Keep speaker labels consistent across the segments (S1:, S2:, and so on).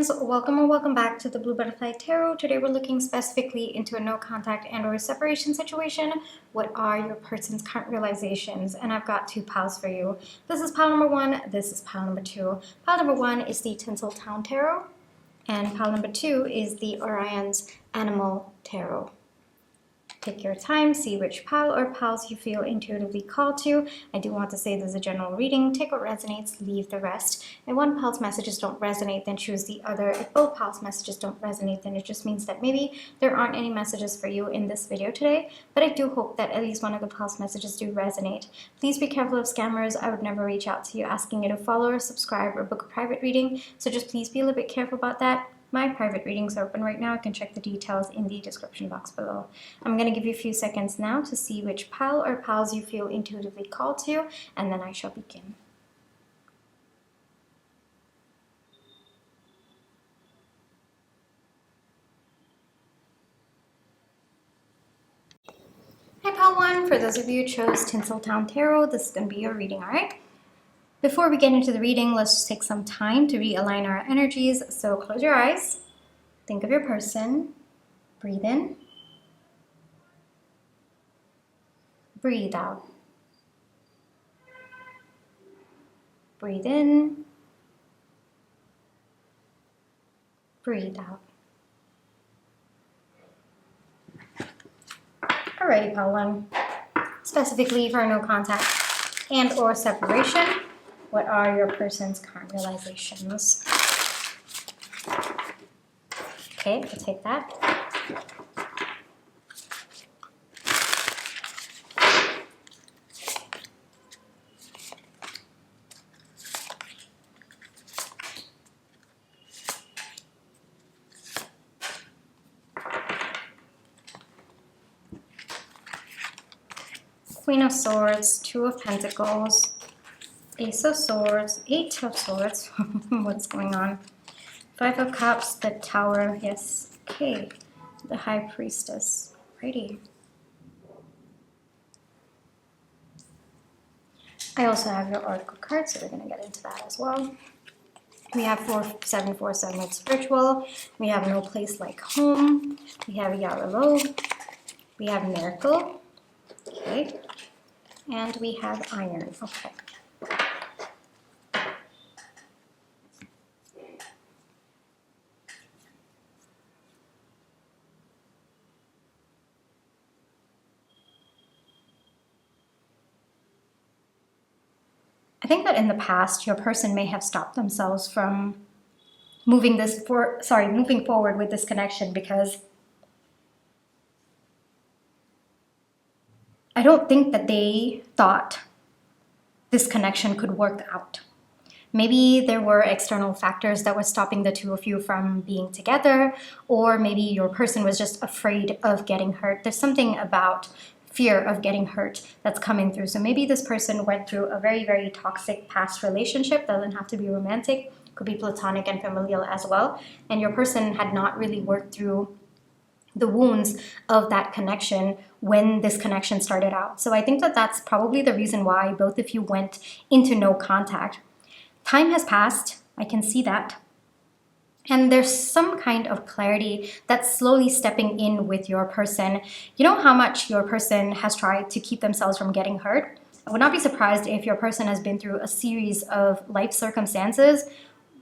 S1: friends, welcome or welcome back to the Blue Butterfly Tarot. Today we're looking specifically into a no contact and or separation situation. What are your person's current realizations? And I've got two piles for you. This is pile number one, this is pile number two. Pile number one is the Tinseltown Tarot, and pile number two is the Orion's Animal Tarot. Take your time, see which pile or piles you feel intuitively called to. I do want to say this is a general reading. Take what resonates, leave the rest. If one pile's messages don't resonate, then choose the other. If both piles' messages don't resonate, then it just means that maybe there aren't any messages for you in this video today. But I do hope that at least one of the piles' messages do resonate. Please be careful of scammers. I would never reach out to you asking you to follow or subscribe or book a private reading. So just please be a little bit careful about that. My private readings are open right now. You can check the details in the description box below. I'm going to give you a few seconds now to see which pile or piles you feel intuitively called to, and then I shall begin. Hi, pile one. For those of you who chose Tinseltown Tarot, this is going to be your reading, all right? Before we get into the reading, let's just take some time to realign our energies. So close your eyes, think of your person, breathe in, breathe out, breathe in, breathe out. Alrighty, pile one. Specifically for no contact and or separation, what are your person's current realizations? Okay, we'll take that. Queen of Swords, Two of Pentacles, Ace of Swords, Eight of Swords. What's going on? Five of Cups, the Tower, yes. Okay, the High Priestess. Pretty. I also have your Oracle card, so we're going to get into that as well. We have 4747 with Spiritual. We have No Place Like Home. We have Yarrow. We have Miracle. Okay. And we have Iron. Okay. I think that in the past, your person may have stopped themselves from moving forward with this connection because I don't think that they thought this connection could work out. Maybe there were external factors that were stopping the two of you from being together, or maybe your person was just afraid of getting hurt. There's something about fear of getting hurt that's coming through. So maybe this person went through a very, very toxic past relationship. Doesn't have to be romantic, could be platonic and familial as well. And your person had not really worked through the wounds of that connection when this connection started out. So I think that that's probably the reason why both of you went into no contact. Time has passed, I can see that. And there's some kind of clarity that's slowly stepping in with your person. You know how much your person has tried to keep themselves from getting hurt? I would not be surprised if your person has been through a series of life circumstances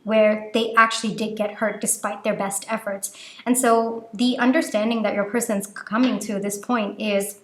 S1: where they actually did get hurt despite their best efforts. And so the understanding that your person's coming to this point is,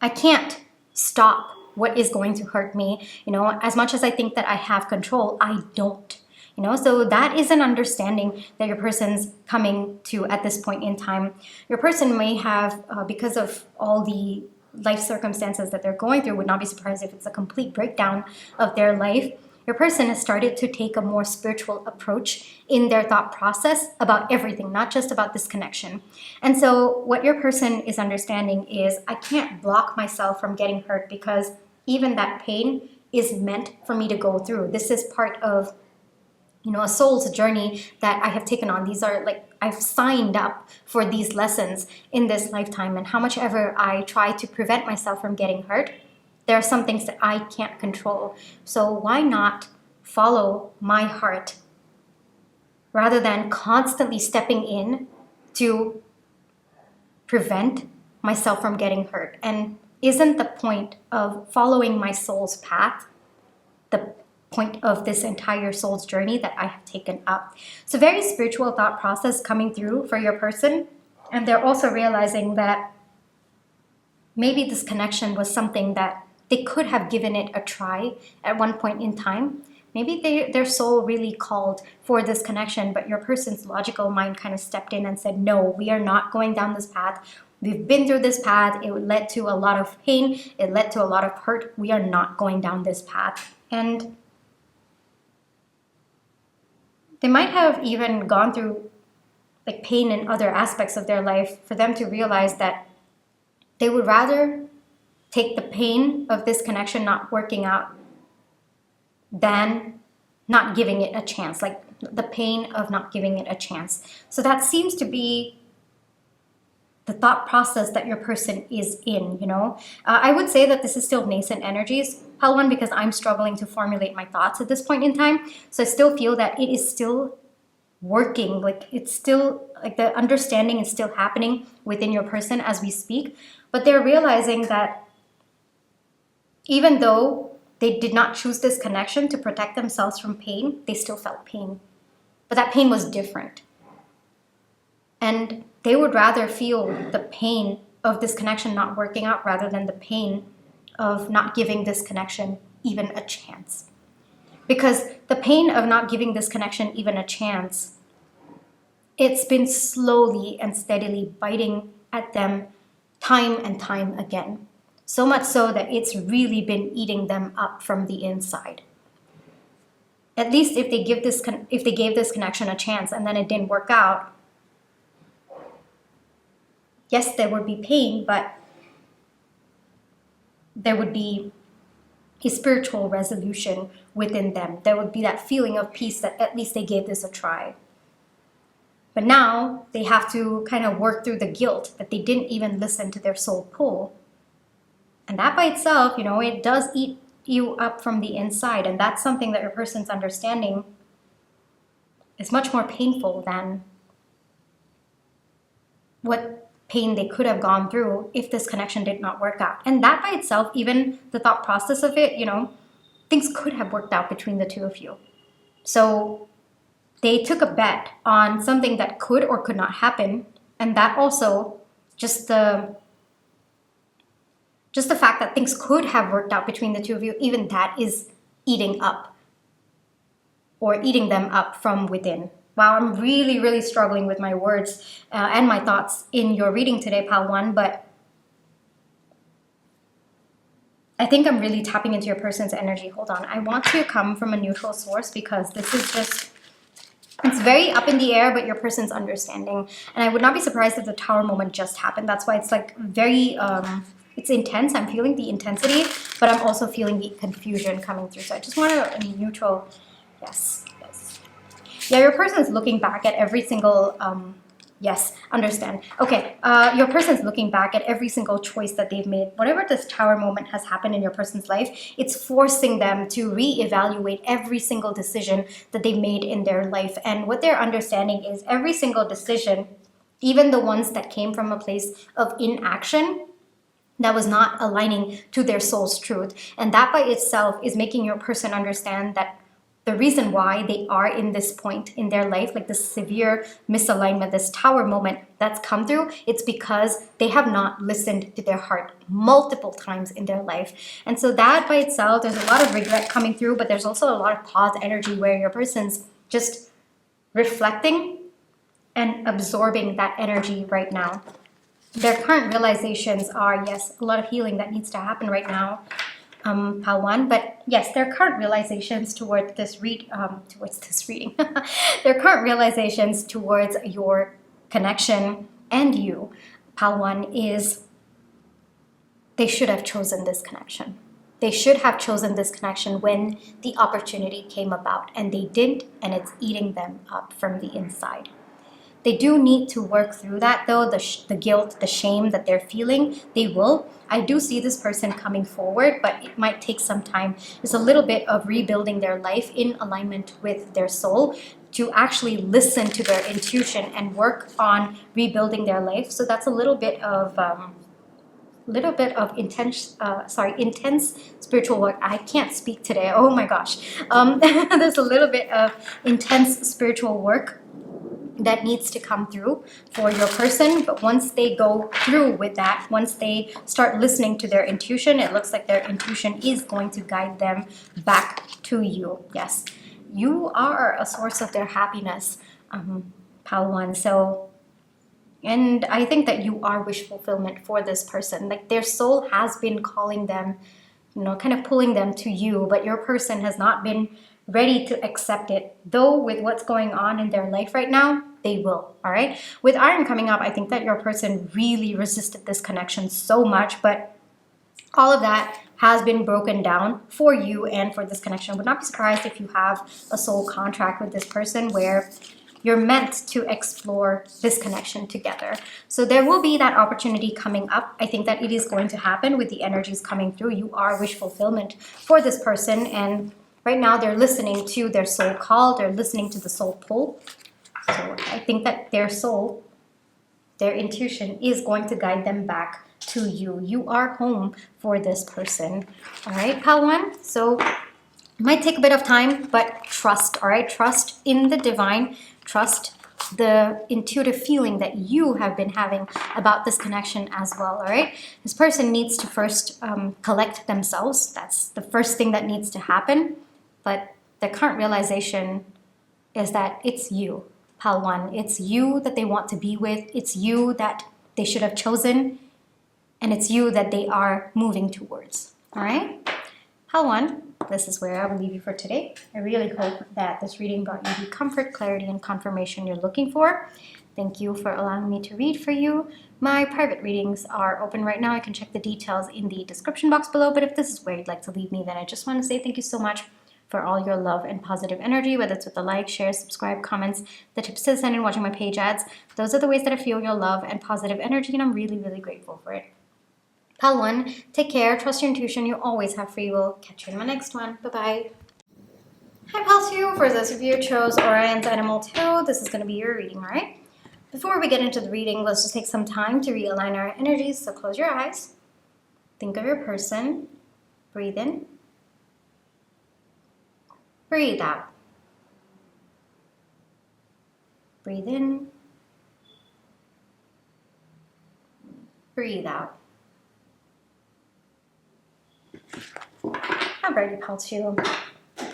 S1: I can't stop what is going to hurt me. You know, as much as I think that I have control, I don't. You know, so that is an understanding that your person's coming to at this point in time. Your person may have, because of all the life circumstances that they're going through, would not be surprised if it's a complete breakdown of their life. Your person has started to take a more spiritual approach in their thought process about everything, not just about this connection. And so what your person is understanding is, I can't block myself from getting hurt because even that pain is meant for me to go through. This is part of, you know, a soul's journey that I have taken on. These are like, I've signed up for these lessons in this lifetime, and how much ever I try to prevent myself from getting hurt, there are some things that I can't control. So why not follow my heart rather than constantly stepping in to prevent myself from getting hurt. And isn't the point of following my soul's path the point of this entire soul's journey that I have taken up? So very spiritual thought process coming through for your person. And they're also realizing that maybe this connection was something that they could have given it a try at one point in time. Maybe their soul really called for this connection, but your person's logical mind kind of stepped in and said, no, we are not going down this path. We've been through this path. It led to a lot of pain. It led to a lot of hurt. We are not going down this path. And they might have even gone through like pain in other aspects of their life for them to realize that they would rather take the pain of this connection not working out than not giving it a chance, like the pain of not giving it a chance. So that seems to be the thought process that your person is in, I would say that this is still nascent energies, Palwan, because I'm struggling to formulate my thoughts at this point in time. So I still feel that it is still working, like it's still, like the understanding is still happening within your person as we speak. But they're realizing that even though they did not choose this connection to protect themselves from pain, they still felt pain. But that pain was different. And they would rather feel the pain of this connection not working out rather than the pain of not giving this connection even a chance. Because the pain of not giving this connection even a chance, it's been slowly and steadily biting at them time and time again. So much so that it's really been eating them up from the inside. At least if they gave this connection a chance and then it didn't work out, yes, there would be pain, but there would be a spiritual resolution within them. There would be that feeling of peace that at least they gave this a try. But now they have to kind of work through the guilt that they didn't even listen to their soul pull. And that by itself, it does eat you up from the inside. And that's something that your person's understanding is much more painful than what pain they could have gone through if this connection did not work out. And that by itself, even the thought process of it, things could have worked out between the two of you. So they took a bet on something that could or could not happen. And that also, just the fact that things could have worked out between the two of you, even that is eating them up from within. Wow, I'm really, really struggling with my words and my thoughts in your reading today, Pal 1, but I think I'm really tapping into your person's energy. Hold on. I want to come from a neutral source because this is just, it's very up in the air, but your person's understanding. And I would not be surprised if the Tower moment just happened. That's why it's like very... it's intense. I'm feeling the intensity, but I'm also feeling the confusion coming through. So I just want a neutral, yes. Yeah, your person's looking back at every single, yes, understand. Okay, your person's looking back at every single choice that they've made. Whatever this Tower moment has happened in your person's life, it's forcing them to reevaluate every single decision that they've made in their life. And what they're understanding is every single decision, even the ones that came from a place of inaction, that was not aligning to their soul's truth. And that by itself is making your person understand that the reason why they are in this point in their life, like this severe misalignment, this Tower moment that's come through, it's because they have not listened to their heart multiple times in their life. And so that by itself, there's a lot of regret coming through, but there's also a lot of pause energy where your person's just reflecting and absorbing that energy right now. Their current realizations are, yes, a lot of healing that needs to happen right now, Pal 1. But yes, their current realizations towards this reading, their current realizations towards your connection and you, Pal 1, is they should have chosen this connection. They should have chosen this connection when the opportunity came about, and they didn't, and it's eating them up from the inside. They do need to work through that, though, the guilt, the shame that they're feeling, they will. I do see this person coming forward, but it might take some time. It's a little bit of rebuilding their life in alignment with their soul to actually listen to their intuition and work on rebuilding their life. So that's a little bit of intense spiritual work. I can't speak today. Oh my gosh. There's a little bit of intense spiritual work that needs to come through for your person. But once they go through with that, once they start listening to their intuition, it looks like their intuition is going to guide them back to you. Yes, you are a source of their happiness, Pal One. So, and I think that you are wish fulfillment for this person. Like their soul has been calling them, you know, kind of pulling them to you, but your person has not been ready to accept it. Though with what's going on in their life right now, they will. All right. With Iron coming up, I think that your person really resisted this connection so much, but all of that has been broken down for you and for this connection. I would not be surprised if you have a soul contract with this person where you're meant to explore this connection together. So there will be that opportunity coming up. I think that it is going to happen with the energies coming through. You are wish fulfillment for this person, and right now they're listening to their soul call. They're listening to the soul pull. So I think that their soul, their intuition is going to guide them back to you. You are home for this person. All right, Pal One. So it might take a bit of time, but trust, all right? Trust in the divine. Trust the intuitive feeling that you have been having about this connection as well, all right? This person needs to first collect themselves. That's the first thing that needs to happen. But the current realization is that it's you, Pal One. It's you that they want to be with. It's you that they should have chosen. And it's you that they are moving towards, all right? Pal One, this is where I will leave you for today. I really hope that this reading brought you the comfort, clarity, and confirmation you're looking for. Thank you for allowing me to read for you. My private readings are open right now. I can check the details in the description box below, but if this is where you'd like to leave me, then I just want to say thank you so much for all your love and positive energy, whether it's with the like, share, subscribe, comments, the tips to send, and watching my page ads. Those are the ways that I feel your love and positive energy, and I'm really, really grateful for it. Pal One, take care, trust your intuition, you always have free will. Catch you in my next one. Bye-bye. Hi, Pal 2. For those of you who chose Orion's Animal Tarot, this is going to be your reading, all right? Before we get into the reading, let's just take some time to realign our energies. So close your eyes. Think of your person. Breathe in. Breathe out. Breathe in. Breathe out. Alrighty, Pal 2.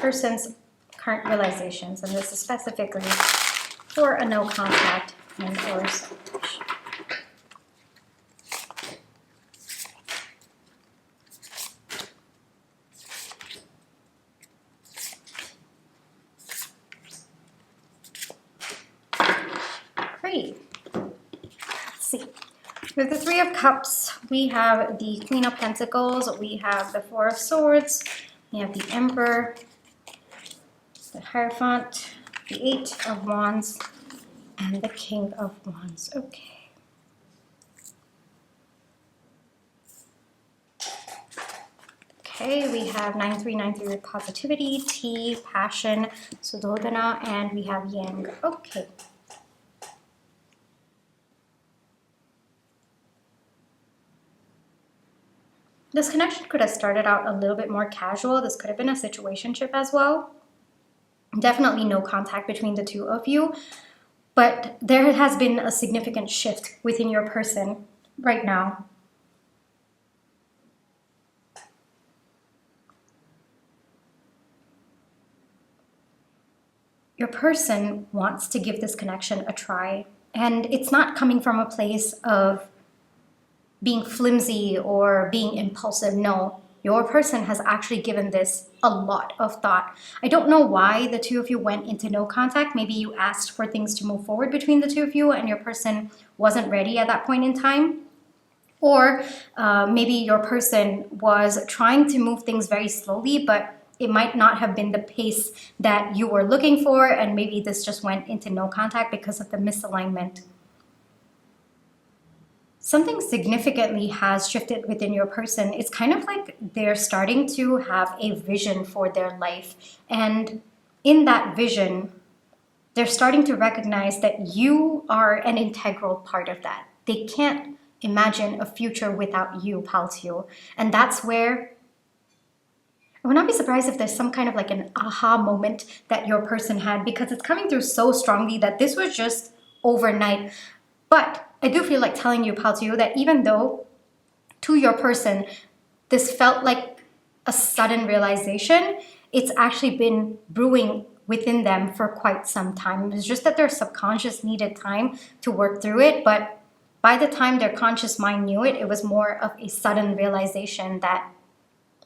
S1: Person's current realizations, and this is specifically for a no contact and or separation. Great. Let's see. With the Three of Cups, we have the Queen of Pentacles, we have the Four of Swords, we have the Emperor, the Hierophant, the Eight of Wands, and the King of Wands. Okay. Okay, we have 9393 with positivity, Tea, passion, Sudodana, and we have Yang. Okay. This connection could have started out a little bit more casual. This could have been a situationship as well. Definitely no contact between the two of you, but there has been a significant shift within your person right now. Your person wants to give this connection a try, and it's not coming from a place of being flimsy or being impulsive. No, your person has actually given this a lot of thought. I don't know why the two of you went into no contact. Maybe you asked for things to move forward between the two of you and your person wasn't ready at that point in time. Or maybe your person was trying to move things very slowly, but it might not have been the pace that you were looking for, and maybe this just went into no contact because of the misalignment. Something significantly has shifted within your person. It's kind of like they're starting to have a vision for their life. And in that vision, they're starting to recognize that you are an integral part of that. They can't imagine a future without you, pal to you. And that's where I would not be surprised if there's some kind of like an aha moment that your person had, because it's coming through so strongly that this was just overnight. But I do feel like telling you, pal to you, that even though to your person, this felt like a sudden realization, it's actually been brewing within them for quite some time. It's just that their subconscious needed time to work through it. But by the time their conscious mind knew it, it was more of a sudden realization that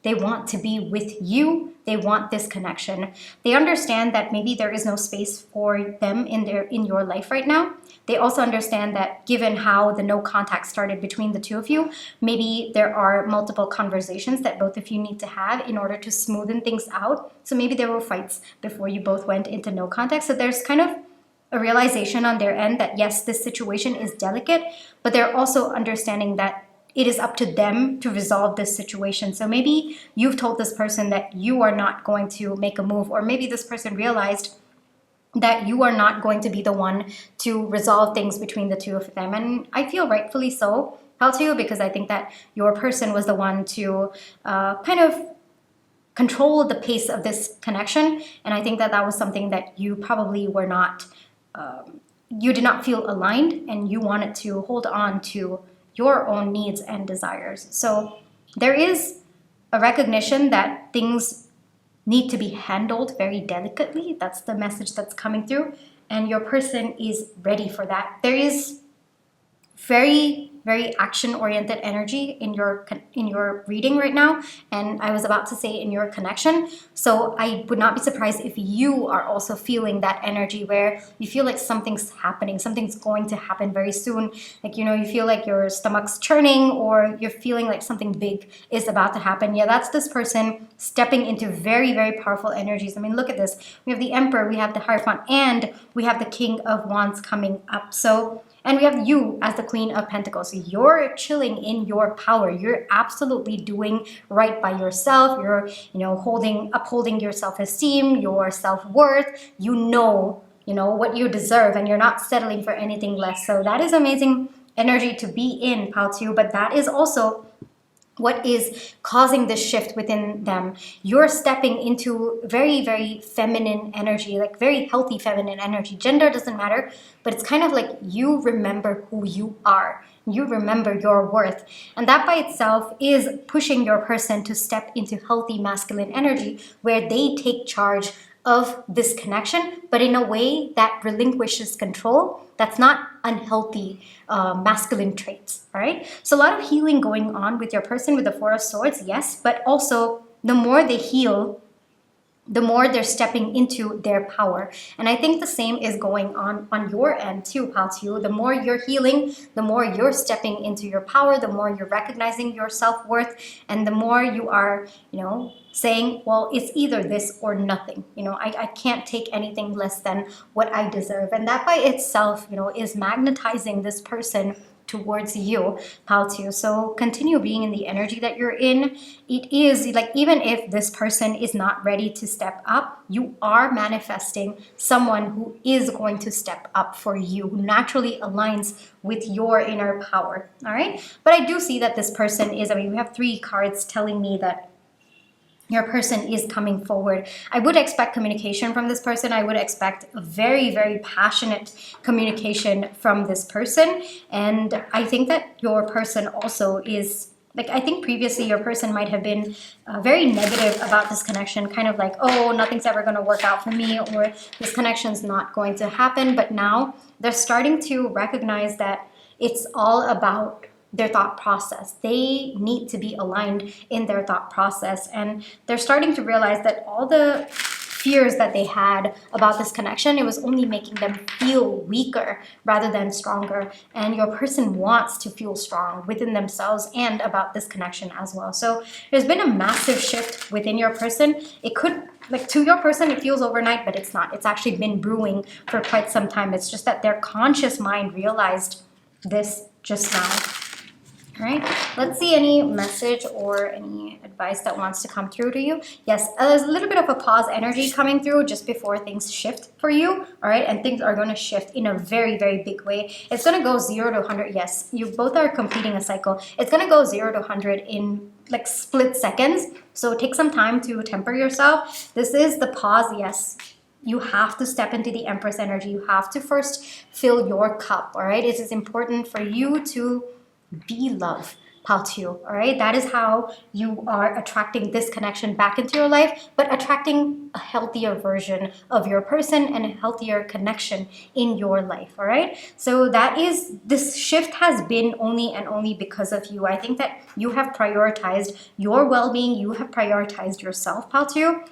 S1: they want to be with you. They want this connection. They understand that maybe there is no space for them in your life right now. They also understand that given how the no contact started between the two of you, maybe there are multiple conversations that both of you need to have in order to smoothen things out. So maybe there were fights before you both went into no contact. So there's kind of a realization on their end that yes, this situation is delicate, but they're also understanding that it is up to them to resolve this situation. So maybe you've told this person that you are not going to make a move, or maybe this person realized that you are not going to be the one to resolve things between the two of them. And I feel rightfully so, how to you, because I think that your person was the one to kind of control the pace of this connection. And I think that that was something that you probably were not, you did not feel aligned, and you wanted to hold on to your own needs and desires. So there is a recognition that things need to be handled very delicately. That's the message that's coming through, and your person is ready for that. There is very, very action-oriented energy in your reading right now, and I was about to say in your connection. So I would not be surprised if you are also feeling that energy where you feel like something's happening, something's going to happen very soon. Like, you know, you feel like your stomach's churning, or you're feeling like something big is about to happen. Yeah, that's this person stepping into very, very powerful energies. I mean, look at this. We have the Emperor, we have the Hierophant, and we have the King of Wands coming up. So, and we have you as the Queen of Pentacles. So you're chilling in your power. You're absolutely doing right by yourself. You're, you know, upholding your self-esteem, your self-worth. You know what you deserve, and you're not settling for anything less. So that is amazing energy to be in, pal to you. But that is also what is causing this shift within them. You're stepping into very, very feminine energy, like very healthy feminine energy. Gender doesn't matter, but it's kind of like you remember who you are. You remember your worth. And that by itself is pushing your person to step into healthy masculine energy, where they take charge of this connection, but in a way that relinquishes control. That's not unhealthy masculine traits, all right? So a lot of healing going on with your person with the Four of Swords, yes, but also the more they heal, the more they're stepping into their power. And I think the same is going on your end too, pal to you. The more you're healing, the more you're stepping into your power, the more you're recognizing your self-worth, and the more you are, saying, well, it's either this or nothing. I can't take anything less than what I deserve. And that by itself, is magnetizing this person towards you, pal to you. So continue being in the energy that you're in. It is like, even if this person is not ready to step up, you are manifesting someone who is going to step up for you, who naturally aligns with your inner power. All right. But I do see that this person is, we have 3 cards telling me that your person is coming forward. I would expect communication from this person. I would expect a very, very passionate communication from this person. And I think that your person also is, I think previously your person might have been very negative about this connection, kind of like, oh, nothing's ever going to work out for me, or this connection's not going to happen. But now they're starting to recognize that it's all about their thought process. They need to be aligned in their thought process, and they're starting to realize that all the fears that they had about this connection, it was only making them feel weaker rather than stronger. And your person wants to feel strong within themselves and about this connection as well. So there's been a massive shift within your person. It could, to your person, it feels overnight, but it's not. It's actually been brewing for quite some time. It's just that their conscious mind realized this just now. All right, let's see any message or any advice that wants to come through to you. Yes, there's a little bit of a pause energy coming through just before things shift for you. All right, and things are going to shift in a very, very big way. It's going to go 0 to 100. Yes, you both are completing a cycle. It's going to go 0 to 100 in like split seconds. So take some time to temper yourself. This is the pause. Yes. You have to step into the Empress energy. You have to first fill your cup. All right, it is important for you to be love, Paltio. All right, that is how you are attracting this connection back into your life, but attracting a healthier version of your person and a healthier connection in your life. All right, so that is, this shift has been only and only because of you. I think that you have prioritized your well-being, you have prioritized yourself, Paltio.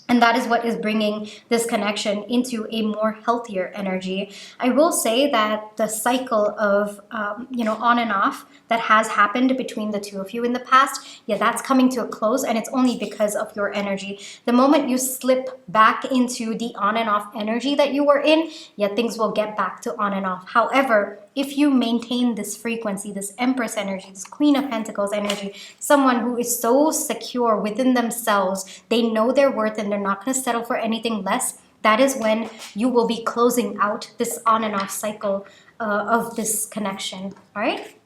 S1: And that is what is bringing this connection into a more healthier energy. I will say that the cycle of, on and off that has happened between the two of you in the past, yeah, that's coming to a close, and it's only because of your energy. The moment you slip back into the on and off energy that you were in, yeah, things will get back to on and off. However, if you maintain this frequency, this Empress energy, this Queen of Pentacles energy, someone who is so secure within themselves, they know their worth and they're not going to settle for anything less, that is when you will be closing out this on and off cycle of this connection. All right.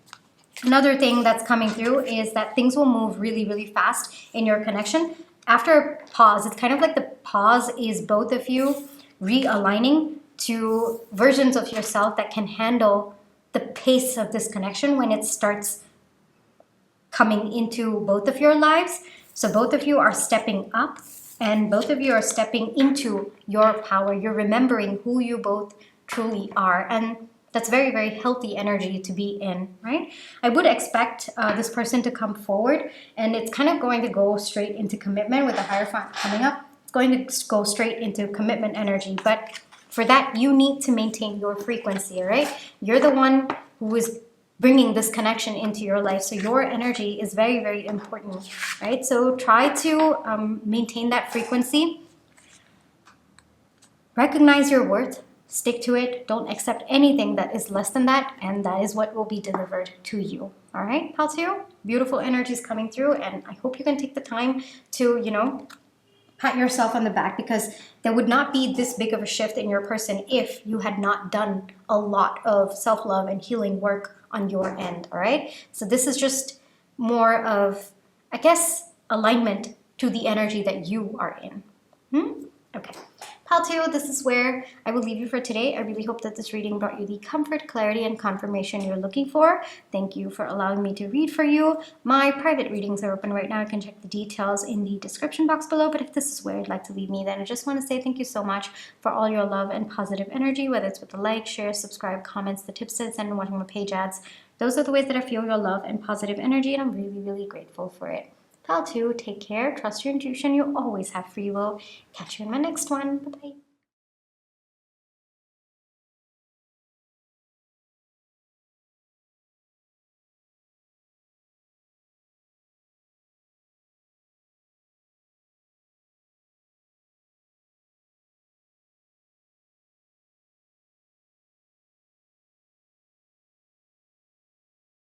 S1: Another thing that's coming through is that things will move really, really fast in your connection. After a pause, it's kind of like the pause is both of you realigning to versions of yourself that can handle the pace of this connection when it starts coming into both of your lives. So both of you are stepping up and both of you are stepping into your power. You're remembering who you both truly are. And that's very, very healthy energy to be in, right? I would expect this person to come forward, and it's kind of going to go straight into commitment with the Hierophant coming up. It's going to go straight into commitment energy. But for that, you need to maintain your frequency, all right? You're the one who is bringing this connection into your life. So your energy is very, very important, right? So try to maintain that frequency. Recognize your worth. Stick to it. Don't accept anything that is less than that. And that is what will be delivered to you. All right, Paltio? Beautiful energies coming through. And I hope you can take the time to, pat yourself on the back, because there would not be this big of a shift in your person if you had not done a lot of self-love and healing work on your end, all right? So this is just more of, I guess, alignment to the energy that you are in. Okay. Paltio, this is where I will leave you for today. I really hope that this reading brought you the comfort, clarity, and confirmation you're looking for. Thank you for allowing me to read for you. My private readings are open right now. You can check the details in the description box below. But if this is where you'd like to leave me, then I just want to say thank you so much for all your love and positive energy, whether it's with the like, share, subscribe, comments, the tips that send, and watching my page ads. Those are the ways that I feel your love and positive energy, and I'm really, really grateful for it. Pal 2, take care, trust your intuition, you always have free will. Catch you in my next one. Bye-bye.